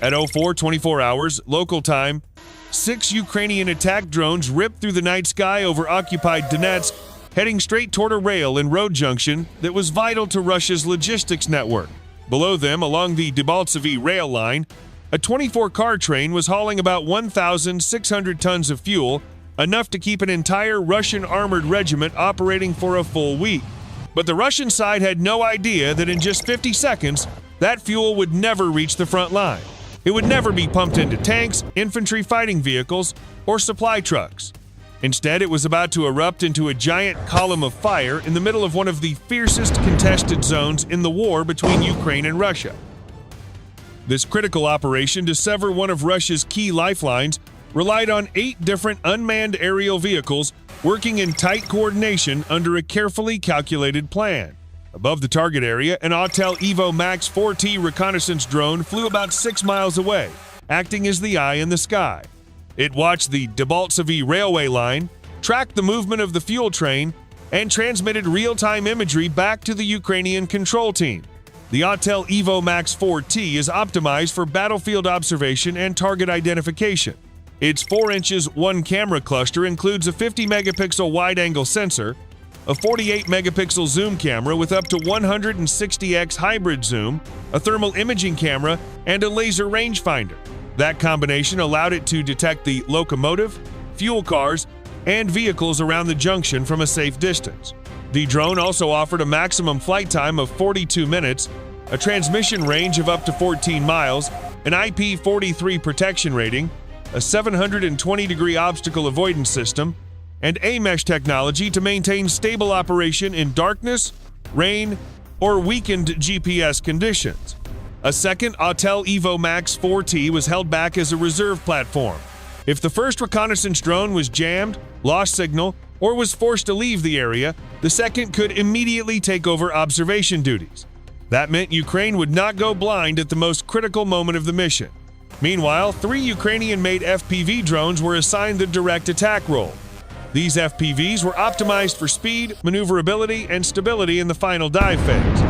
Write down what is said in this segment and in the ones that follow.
At 04:24 hours, local time, 6 Ukrainian attack drones ripped through the night sky over occupied Donetsk, heading straight toward a rail and road junction that was vital to Russia's logistics network. Below them, along the Debaltseve rail line, a 24-car train was hauling about 1,600 tons of fuel, enough to keep an entire Russian armored regiment operating for a full week. But the Russian side had no idea that in just 50 seconds, that fuel would never reach the front line. It would never be pumped into tanks, infantry fighting vehicles, or supply trucks. Instead, it was about to erupt into a giant column of fire in the middle of one of the fiercest contested zones in the war between Ukraine and Russia. This critical operation to sever one of Russia's key lifelines relied on 8 different unmanned aerial vehicles working in tight coordination under a carefully calculated plan. Above the target area, an Autel EVO Max 4T reconnaissance drone flew about 6 miles away, acting as the eye in the sky. It watched the Debaltseve railway line, tracked the movement of the fuel train, and transmitted real-time imagery back to the Ukrainian control team. The Autel EVO Max 4T is optimized for battlefield observation and target identification. Its 4 inches, 1 camera cluster includes a 50-megapixel wide-angle sensor, a 48-megapixel zoom camera with up to 160x hybrid zoom, a thermal imaging camera, and a laser rangefinder. That combination allowed it to detect the locomotive, fuel cars, and vehicles around the junction from a safe distance. The drone also offered a maximum flight time of 42 minutes, a transmission range of up to 14 miles, an IP43 protection rating, a 720-degree obstacle avoidance system, and AMesh technology to maintain stable operation in darkness, rain, or weakened GPS conditions. A second Autel EVO Max 4T was held back as a reserve platform. If the first reconnaissance drone was jammed, lost signal, or was forced to leave the area, the second could immediately take over observation duties. That meant Ukraine would not go blind at the most critical moment of the mission. Meanwhile, 3 Ukrainian-made FPV drones were assigned the direct attack role. These FPVs were optimized for speed, maneuverability, and stability in the final dive phase.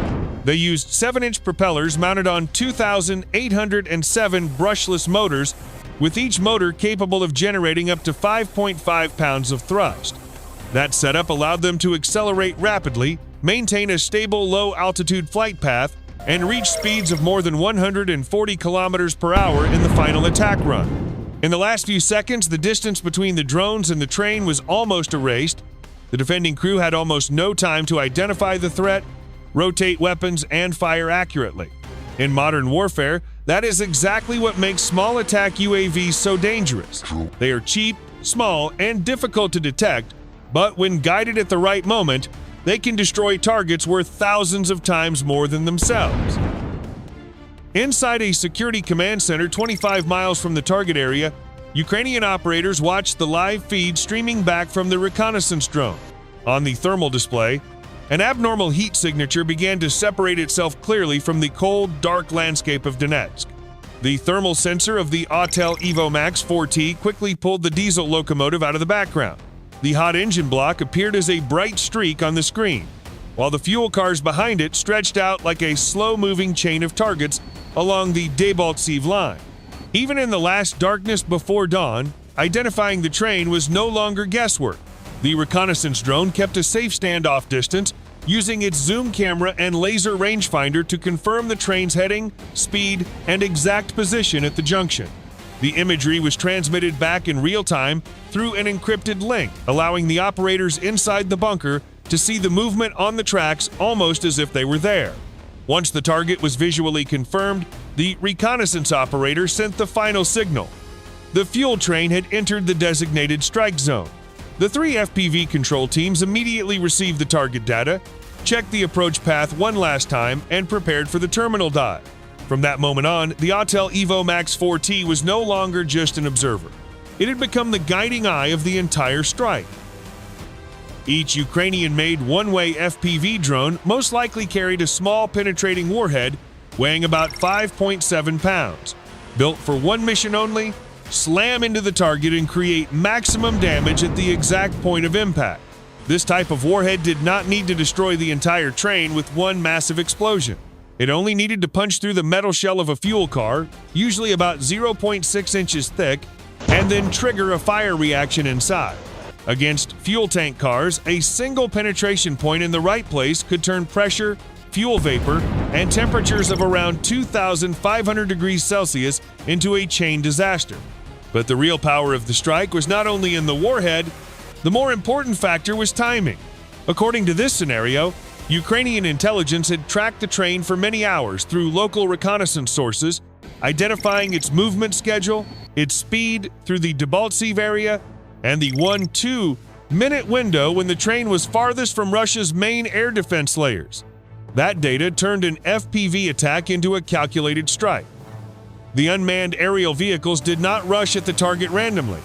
They used 7-inch propellers mounted on 2,807 brushless motors, with each motor capable of generating up to 5.5 pounds of thrust. That setup allowed them to accelerate rapidly, maintain a stable low-altitude flight path, and reach speeds of more than 140 kilometers per hour in the final attack run. In the last few seconds, the distance between the drones and the train was almost erased. The defending crew had almost no time to identify the threat, rotate weapons, and fire accurately. In modern warfare, that is exactly what makes small attack UAVs so dangerous. They are cheap, small, and difficult to detect, but when guided at the right moment, they can destroy targets worth thousands of times more than themselves. Inside a security command center 25 miles from the target area, Ukrainian operators watched the live feed streaming back from the reconnaissance drone. On the thermal display, an abnormal heat signature began to separate itself clearly from the cold, dark landscape of Donetsk. The thermal sensor of the Autel EVO Max 4T quickly pulled the diesel locomotive out of the background. The hot engine block appeared as a bright streak on the screen, while the fuel cars behind it stretched out like a slow-moving chain of targets along the Debaltseve line. Even in the last darkness before dawn, identifying the train was no longer guesswork. The reconnaissance drone kept a safe standoff distance, using its zoom camera and laser rangefinder to confirm the train's heading, speed, and exact position at the junction. The imagery was transmitted back in real time through an encrypted link, allowing the operators inside the bunker to see the movement on the tracks almost as if they were there. Once the target was visually confirmed, the reconnaissance operator sent the final signal. The fuel train had entered the designated strike zone. The 3 FPV control teams immediately received the target data, checked the approach path one last time, and prepared for the terminal dive. From that moment on, the Autel EVO Max 4T was no longer just an observer. It had become the guiding eye of the entire strike. Each Ukrainian-made one-way FPV drone most likely carried a small penetrating warhead weighing about 5.7 pounds. Built for one mission only, slam into the target and create maximum damage at the exact point of impact. This type of warhead did not need to destroy the entire train with one massive explosion. It only needed to punch through the metal shell of a fuel car, usually about 0.6 inches thick, and then trigger a fire reaction inside. Against fuel tank cars, a single penetration point in the right place could turn pressure, fuel vapor, and temperatures of around 2,500 degrees Celsius into a chain disaster. But the real power of the strike was not only in the warhead, the more important factor was timing. According to this scenario, Ukrainian intelligence had tracked the train for many hours through local reconnaissance sources, identifying its movement schedule, its speed through the Debaltseve area, and the 1-2 minute window when the train was farthest from Russia's main air defense layers. That data turned an FPV attack into a calculated strike. The unmanned aerial vehicles did not rush at the target randomly.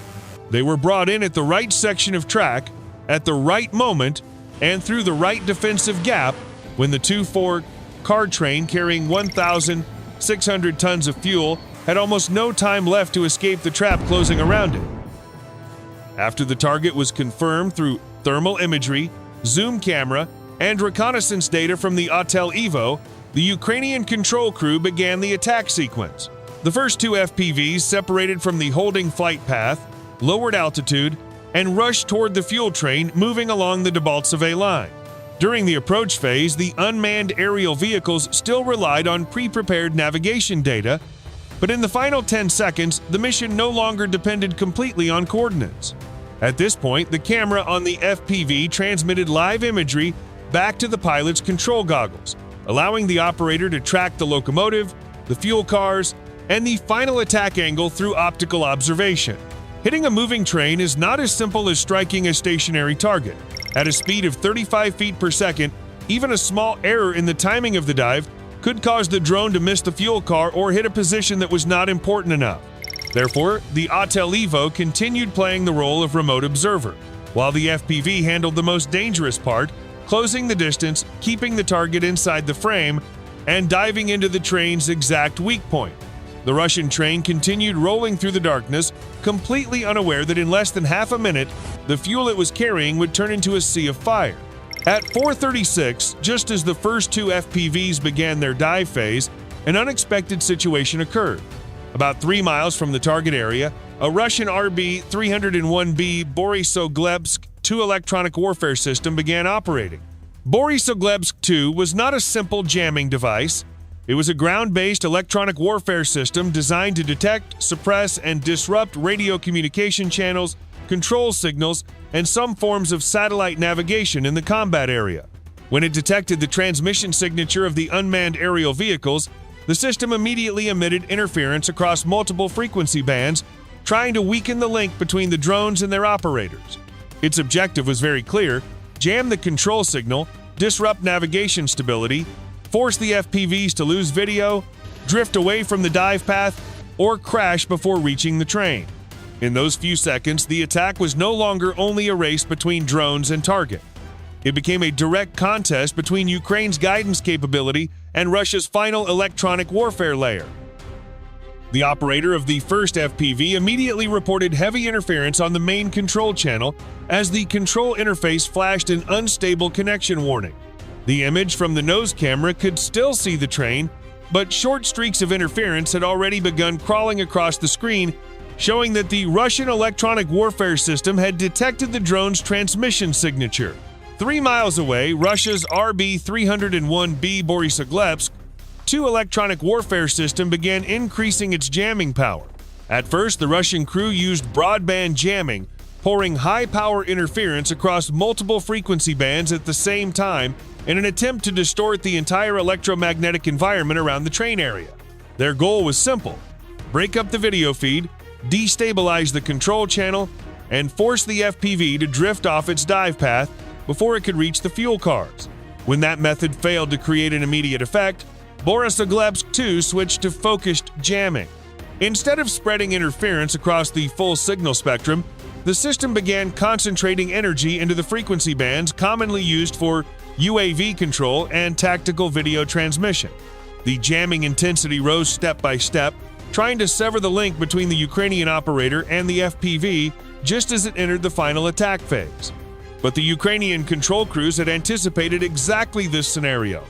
They were brought in at the right section of track, at the right moment, and through the right defensive gap when the 2-4 car train carrying 1,600 tons of fuel had almost no time left to escape the trap closing around it. After the target was confirmed through thermal imagery, zoom camera, and reconnaissance data from the Autel EVO, the Ukrainian control crew began the attack sequence. The first two FPVs separated from the holding flight path, lowered altitude, and rushed toward the fuel train moving along the Debaltseve line. During the approach phase, the unmanned aerial vehicles still relied on pre-prepared navigation data, but in the final 10 seconds, the mission no longer depended completely on coordinates. At this point, the camera on the FPV transmitted live imagery back to the pilot's control goggles, allowing the operator to track the locomotive, the fuel cars, and the final attack angle through optical observation. Hitting a moving train is not as simple as striking a stationary target. At a speed of 35 feet per second, even a small error in the timing of the dive could cause the drone to miss the fuel car or hit a position that was not important enough. Therefore, the Autel EVO continued playing the role of remote observer, while the FPV handled the most dangerous part, closing the distance, keeping the target inside the frame, and diving into the train's exact weak point. The Russian train continued rolling through the darkness, completely unaware that in less than half a minute, the fuel it was carrying would turn into a sea of fire. At 4:36, just as the first two FPVs began their dive phase, an unexpected situation occurred. About 3 miles from the target area, a Russian RB-301B Borisogledsk 2 electronic warfare system began operating. Borisogledsk 2 was not a simple jamming device. It was a ground-based electronic warfare system designed to detect, suppress, and disrupt radio communication channels, control signals, and some forms of satellite navigation in the combat area. When it detected the transmission signature of the unmanned aerial vehicles, the system immediately emitted interference across multiple frequency bands, trying to weaken the link between the drones and their operators. Its objective was very clear: jam the control signal, disrupt navigation stability, force the FPVs to lose video, drift away from the dive path, or crash before reaching the train. In those few seconds, the attack was no longer only a race between drones and target. It became a direct contest between Ukraine's guidance capability and Russia's final electronic warfare layer. The operator of the first FPV immediately reported heavy interference on the main control channel as the control interface flashed an unstable connection warning. The image from the nose camera could still see the train, but short streaks of interference had already begun crawling across the screen, showing that the Russian electronic warfare system had detected the drone's transmission signature. 3 miles away, Russia's RB-301B Borisogledsk 2 electronic warfare system began increasing its jamming power. At first, the Russian crew used broadband jamming, pouring high-power interference across multiple frequency bands at the same time in an attempt to distort the entire electromagnetic environment around the train area. Their goal was simple: break up the video feed, destabilize the control channel, and force the FPV to drift off its dive path before it could reach the fuel cars. When that method failed to create an immediate effect, Borisogledsk 2 switched to focused jamming. Instead of spreading interference across the full signal spectrum, the system began concentrating energy into the frequency bands commonly used for UAV control and tactical video transmission. The jamming intensity rose step by step, trying to sever the link between the Ukrainian operator and the FPV just as it entered the final attack phase. But the Ukrainian control crews had anticipated exactly this scenario.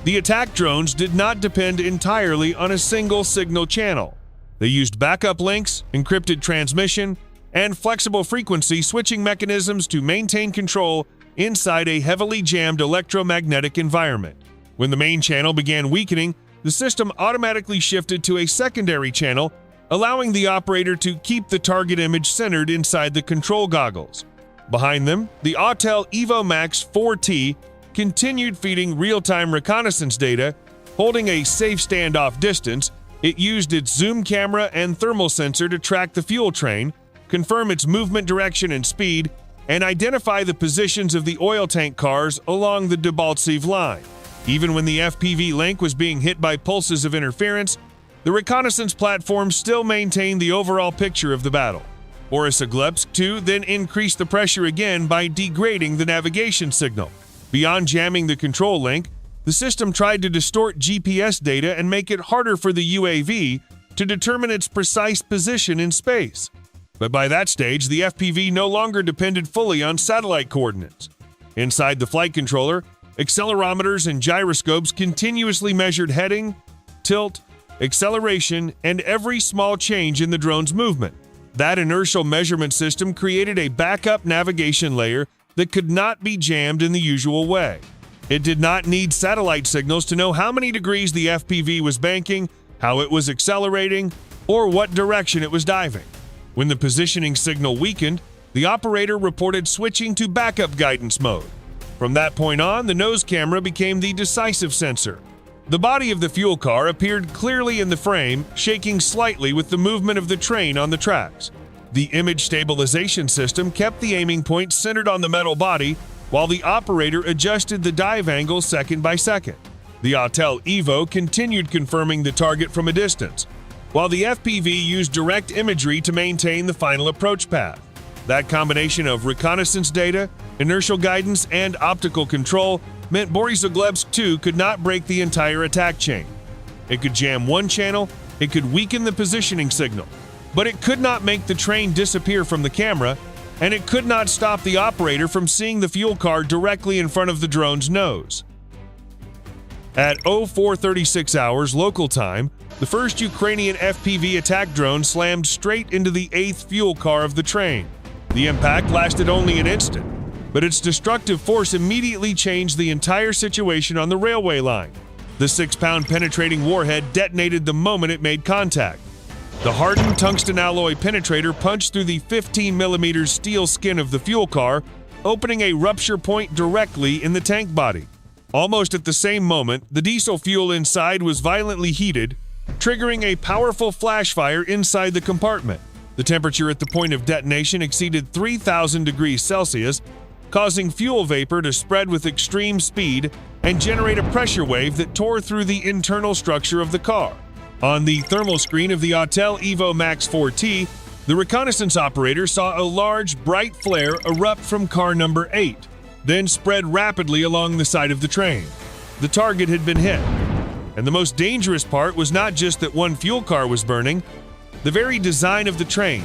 The attack drones did not depend entirely on a single signal channel. They used backup links, encrypted transmission, and flexible frequency switching mechanisms to maintain control inside a heavily jammed electromagnetic environment. When the main channel began weakening, the system automatically shifted to a secondary channel, allowing the operator to keep the target image centered inside the control goggles. Behind them, the Autel EVO Max 4T continued feeding real-time reconnaissance data. Holding a safe standoff distance, it used its zoom camera and thermal sensor to track the fuel train, confirm its movement direction and speed, and identify the positions of the oil tank cars along the Debaltseve line. Even when the FPV link was being hit by pulses of interference, the reconnaissance platform still maintained the overall picture of the battle. Debaltseve 2 then increased the pressure again by degrading the navigation signal. Beyond jamming the control link, the system tried to distort GPS data and make it harder for the UAV to determine its precise position in space. But by that stage, the FPV no longer depended fully on satellite coordinates. Inside the flight controller, accelerometers and gyroscopes continuously measured heading, tilt, acceleration, and every small change in the drone's movement. That inertial measurement system created a backup navigation layer that could not be jammed in the usual way. It did not need satellite signals to know how many degrees the FPV was banking, how it was accelerating, or what direction it was diving. When the positioning signal weakened, the operator reported switching to backup guidance mode. From that point on, the nose camera became the decisive sensor. The body of the fuel car appeared clearly in the frame, shaking slightly with the movement of the train on the tracks. The image stabilization system kept the aiming point centered on the metal body, while the operator adjusted the dive angle second by second. The Autel EVO continued confirming the target from a distance, while the FPV used direct imagery to maintain the final approach path. That combination of reconnaissance data, inertial guidance, and optical control meant Debaltseve 2 could not break the entire attack chain. It could jam one channel, it could weaken the positioning signal, but it could not make the train disappear from the camera, and it could not stop the operator from seeing the fuel car directly in front of the drone's nose. At 0436 hours local time, the first Ukrainian FPV attack drone slammed straight into the 8th fuel car of the train. The impact lasted only an instant, but its destructive force immediately changed the entire situation on the railway line. The 6-pound penetrating warhead detonated the moment it made contact. The hardened tungsten alloy penetrator punched through the 15mm steel skin of the fuel car, opening a rupture point directly in the tank body. Almost at the same moment, the diesel fuel inside was violently heated, triggering a powerful flash fire inside the compartment. The temperature at the point of detonation exceeded 3,000 degrees Celsius, causing fuel vapor to spread with extreme speed and generate a pressure wave that tore through the internal structure of the car. On the thermal screen of the Autel EVO Max 4T, the reconnaissance operator saw a large, bright flare erupt from car number 8, then spread rapidly along the side of the train. The target had been hit. And the most dangerous part was not just that one fuel car was burning. The very design of the train,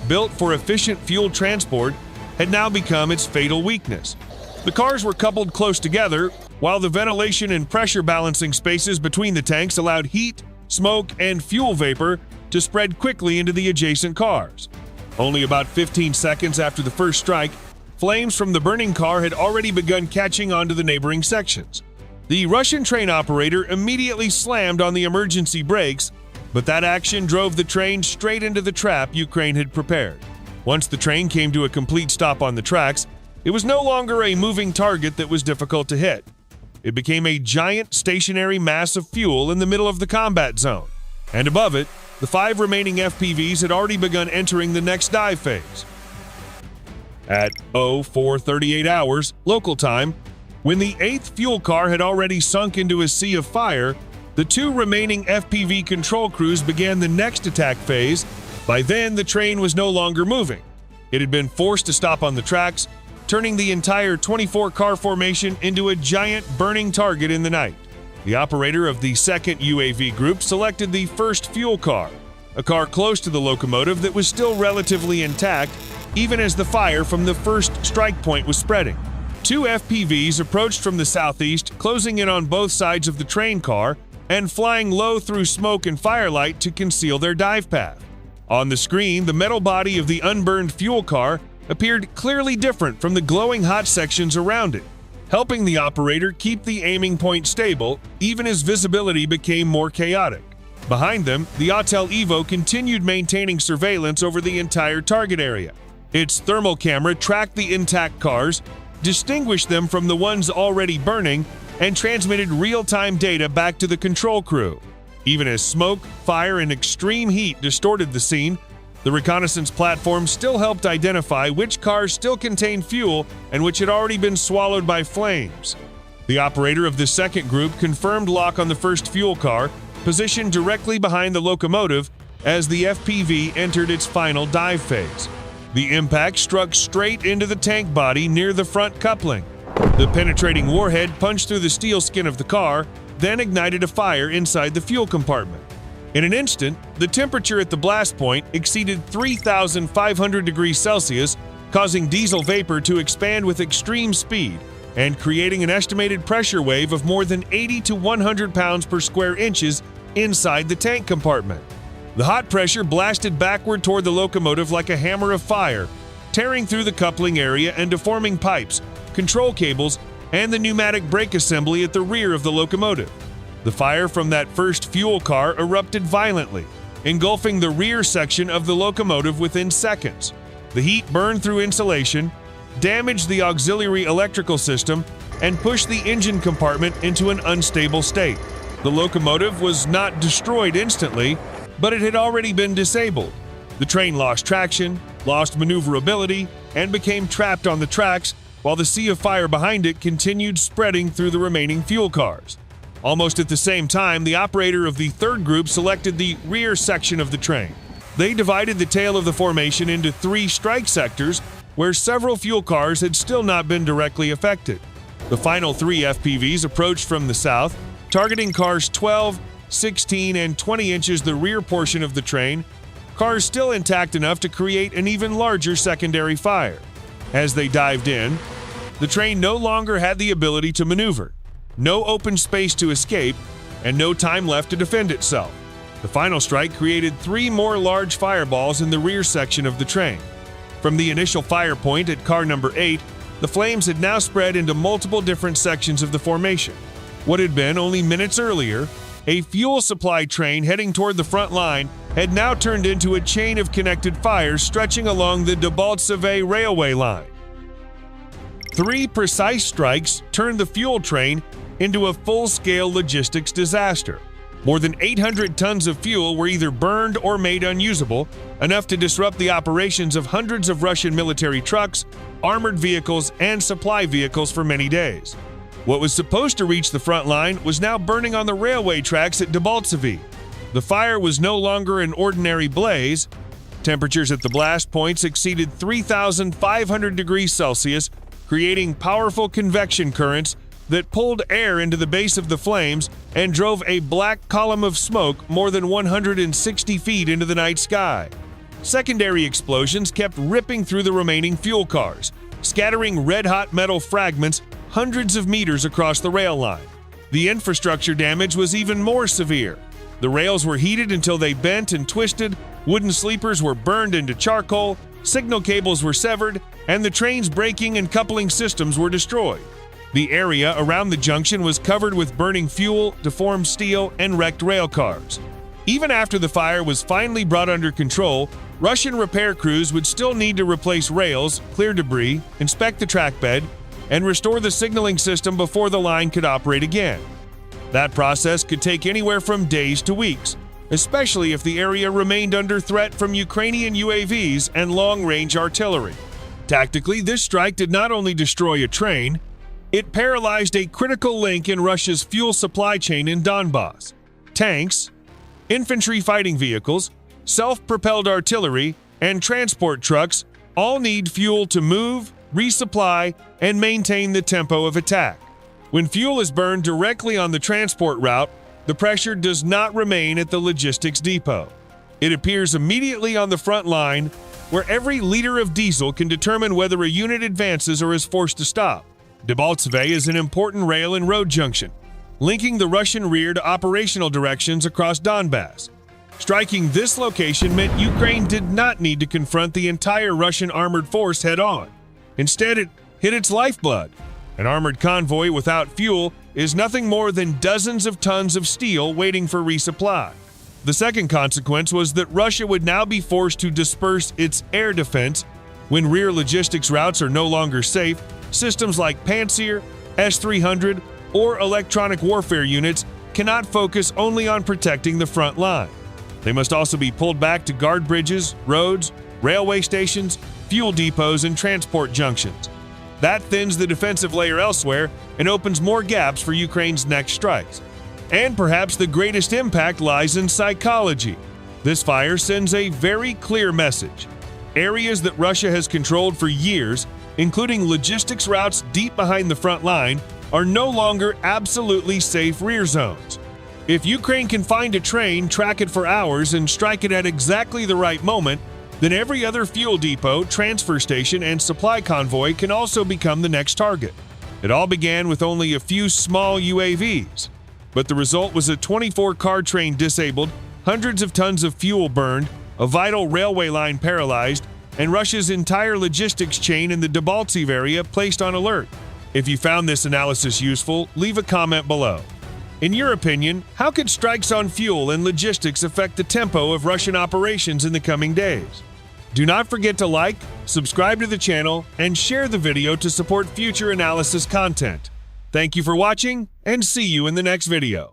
built for efficient fuel transport, had now become its fatal weakness. The cars were coupled close together, while the ventilation and pressure balancing spaces between the tanks allowed heat, smoke, and fuel vapor to spread quickly into the adjacent cars. Only about 15 seconds after the first strike, flames from the burning car had already begun catching onto the neighboring sections. The Russian train operator immediately slammed on the emergency brakes, but that action drove the train straight into the trap Ukraine had prepared. Once the train came to a complete stop on the tracks, it was no longer a moving target that was difficult to hit. It became a giant stationary mass of fuel in the middle of the combat zone, and above it, the 5 remaining FPVs had already begun entering the next dive phase. At 0438 hours local time, when the 8th fuel car had already sunk into a sea of fire, the 2 remaining FPV control crews began the next attack phase. By then, the train was no longer moving. It had been forced to stop on the tracks, turning the entire 24-car formation into a giant burning target in the night. The operator of the 2nd UAV group selected the first fuel car, a car close to the locomotive that was still relatively intact, even as the fire from the first strike point was spreading. Two FPVs approached from the southeast, closing in on both sides of the train car and flying low through smoke and firelight to conceal their dive path. On the screen, the metal body of the unburned fuel car appeared clearly different from the glowing hot sections around it, helping the operator keep the aiming point stable even as visibility became more chaotic. Behind them, the Autel EVO continued maintaining surveillance over the entire target area. Its thermal camera tracked the intact cars, distinguished them from the ones already burning, and transmitted real-time data back to the control crew. Even as smoke, fire, and extreme heat distorted the scene, the reconnaissance platform still helped identify which cars still contained fuel and which had already been swallowed by flames. The operator of the second group confirmed lock on the first fuel car, positioned directly behind the locomotive as the FPV entered its final dive phase. The impact struck straight into the tank body near the front coupling. The penetrating warhead punched through the steel skin of the car, then ignited a fire inside the fuel compartment. In an instant, the temperature at the blast point exceeded 3,500 degrees Celsius, causing diesel vapor to expand with extreme speed and creating an estimated pressure wave of more than 80 to 100 pounds per square inches inside the tank compartment. The hot pressure blasted backward toward the locomotive like a hammer of fire, tearing through the coupling area and deforming pipes, control cables, and the pneumatic brake assembly at the rear of the locomotive. The fire from that first fuel car erupted violently, engulfing the rear section of the locomotive within seconds. The heat burned through insulation, damaged the auxiliary electrical system, and pushed the engine compartment into an unstable state. The locomotive was not destroyed instantly, but it had already been disabled. The train lost traction, lost maneuverability, and became trapped on the tracks, while the sea of fire behind it continued spreading through the remaining fuel cars. Almost at the same time, the operator of the third group selected the rear section of the train. They divided the tail of the formation into 3 strike sectors, where several fuel cars had still not been directly affected. The final 3 FPVs approached from the south, targeting cars 12, 16, and 20 inches the rear portion of the train, cars still intact enough to create an even larger secondary fire. As they dived in, the train no longer had the ability to maneuver, no open space to escape, and no time left to defend itself. The final strike created 3 more large fireballs in the rear section of the train. From the initial fire point at car number 8, the flames had now spread into multiple different sections of the formation. What had been only minutes earlier a fuel supply train heading toward the front line had now turned into a chain of connected fires stretching along the Debaltseve railway line. 3 precise strikes turned the fuel train into a full-scale logistics disaster. More than 800 tons of fuel were either burned or made unusable, enough to disrupt the operations of hundreds of Russian military trucks, armored vehicles, and supply vehicles for many days. What was supposed to reach the front line was now burning on the railway tracks at Debaltseve. The fire was no longer an ordinary blaze. Temperatures at the blast points exceeded 3,500 degrees Celsius, creating powerful convection currents that pulled air into the base of the flames and drove a black column of smoke more than 160 feet into the night sky. Secondary explosions kept ripping through the remaining fuel cars, scattering red-hot metal fragments hundreds of meters across the rail line. The infrastructure damage was even more severe. The rails were heated until they bent and twisted, wooden sleepers were burned into charcoal, signal cables were severed, and the train's braking and coupling systems were destroyed. The area around the junction was covered with burning fuel, deformed steel, and wrecked rail cars. Even after the fire was finally brought under control, Russian repair crews would still need to replace rails, clear debris, inspect the track bed, and restore the signaling system before the line could operate again. That process could take anywhere from days to weeks, especially if the area remained under threat from Ukrainian UAVs and long-range artillery. Tactically, this strike did not only destroy a train, it paralyzed a critical link in Russia's fuel supply chain in Donbass. Tanks, infantry fighting vehicles, self-propelled artillery, and transport trucks all need fuel to move, resupply, and maintain the tempo of attack. When fuel is burned directly on the transport route, the pressure does not remain at the logistics depot. It appears immediately on the front line, where every liter of diesel can determine whether a unit advances or is forced to stop. Debaltseve is an important rail and road junction, linking the Russian rear to operational directions across Donbass. Striking this location meant Ukraine did not need to confront the entire Russian armored force head-on. Instead, it hit its lifeblood. An armored convoy without fuel is nothing more than dozens of tons of steel waiting for resupply. The second consequence was that Russia would now be forced to disperse its air defense. When rear logistics routes are no longer safe, systems like Pantsir, S-300, or electronic warfare units cannot focus only on protecting the front line. They must also be pulled back to guard bridges, roads, railway stations, fuel depots, and transport junctions. That thins the defensive layer elsewhere and opens more gaps for Ukraine's next strikes. And perhaps the greatest impact lies in psychology. This fire sends a very clear message. Areas that Russia has controlled for years, including logistics routes deep behind the front line, are no longer absolutely safe rear zones. If Ukraine can find a train, track it for hours, and strike it at exactly the right moment, then every other fuel depot, transfer station, and supply convoy can also become the next target. It all began with only a few small UAVs, but the result was a 24-car train disabled, hundreds of tons of fuel burned, a vital railway line paralyzed, and Russia's entire logistics chain in the Debaltseve area placed on alert. If you found this analysis useful, leave a comment below. In your opinion, how could strikes on fuel and logistics affect the tempo of Russian operations in the coming days? Do not forget to like, subscribe to the channel, and share the video to support future analysis content. Thank you for watching, and see you in the next video.